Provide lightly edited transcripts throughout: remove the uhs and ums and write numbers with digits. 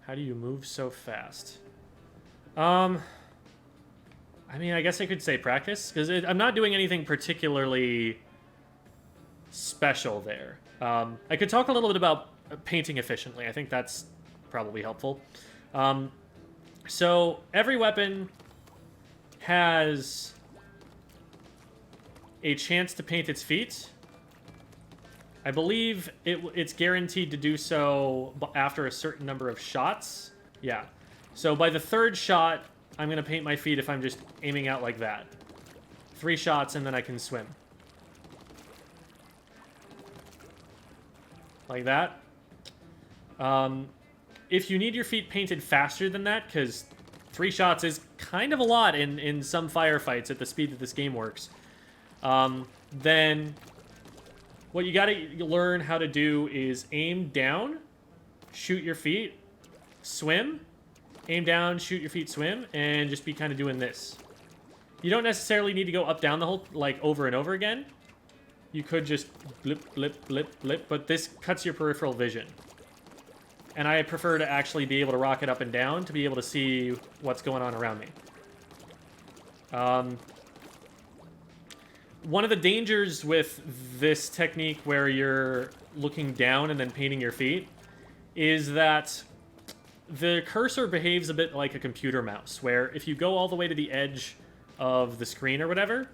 How do you move so fast? I mean, I guess I could say practice, because I'm not doing anything particularly special there. I could talk a little bit about painting efficiently. I think that's probably helpful. So every weapon has a chance to paint its feet. I believe it's guaranteed to do so after a certain number of shots. Yeah. So by the third shot, I'm going to paint my feet if I'm just aiming out like that. 3 shots, and then I can swim. Like that. If you need your feet painted faster than that, because 3 shots is kind of a lot in some firefights at the speed that this game works, then what you got to learn how to do is aim down, shoot your feet, swim, aim down, shoot your feet, swim, and just be kind of doing this. You don't necessarily need to go up, down the whole, like, over and over again. You could just blip, blip, blip, blip, but this cuts your peripheral vision. And I prefer to actually be able to rocket up and down to be able to see what's going on around me. One of the dangers with this technique where you're looking down and then painting your feet is that the cursor behaves a bit like a computer mouse, where if you go all the way to the edge of the screen or whatever,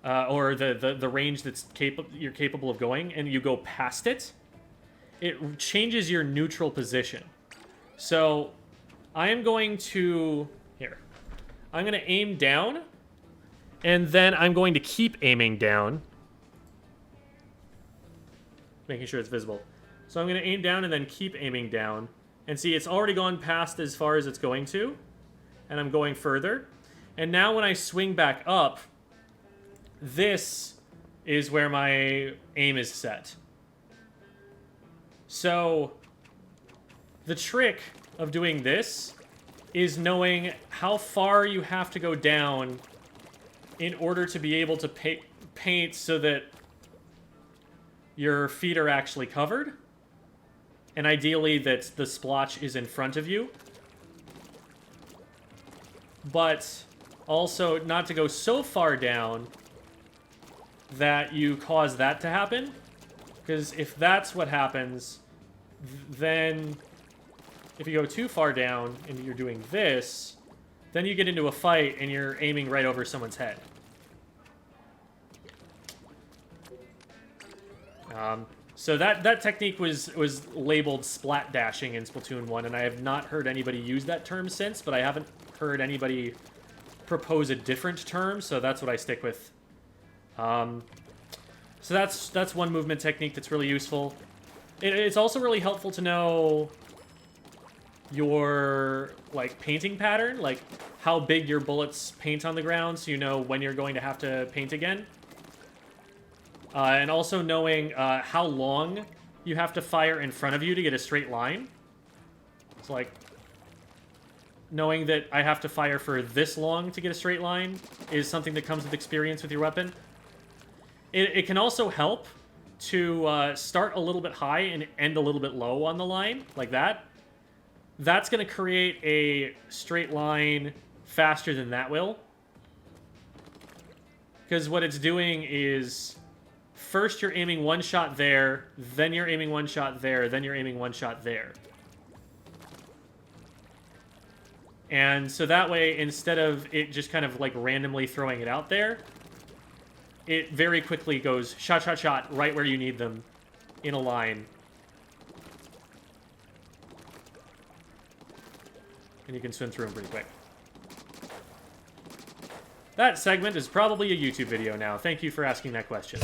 or the range that's you're capable of going, and you go past it, it changes your neutral position. So I am going to... Here. I'm going to aim down, and then I'm going to keep aiming down, making sure it's visible. So I'm going to aim down and then keep aiming down. And see, it's already gone past as far as it's going to. And I'm going further. And now when I swing back up, this is where my aim is set. So the trick of doing this is knowing how far you have to go down in order to be able to paint so that your feet are actually covered. And ideally that the splotch is in front of you. But also not to go so far down that you cause that to happen. Because if that's what happens, then if you go too far down and you're doing this, then you get into a fight and you're aiming right over someone's head. So that technique was labeled splat dashing in Splatoon 1, and I have not heard anybody use that term since, but I haven't heard anybody propose a different term, so that's what I stick with. So that's one movement technique that's really useful. It's also really helpful to know your, like, painting pattern, like how big your bullets paint on the ground, so you know when you're going to have to paint again. And also knowing how long you have to fire in front of you to get a straight line. It's like knowing that I have to fire for this long to get a straight line is something that comes with experience with your weapon. It can also help to start a little bit high and end a little bit low on the line, like that. That's going to create a straight line faster than that will. Because what it's doing is... First, you're aiming one shot there, then you're aiming one shot there, then you're aiming one shot there. And so that way, instead of it just kind of like randomly throwing it out there, it very quickly goes shot, shot, shot, right where you need them in a line. And you can swim through them pretty quick. That segment is probably a YouTube video now. Thank you for asking that question.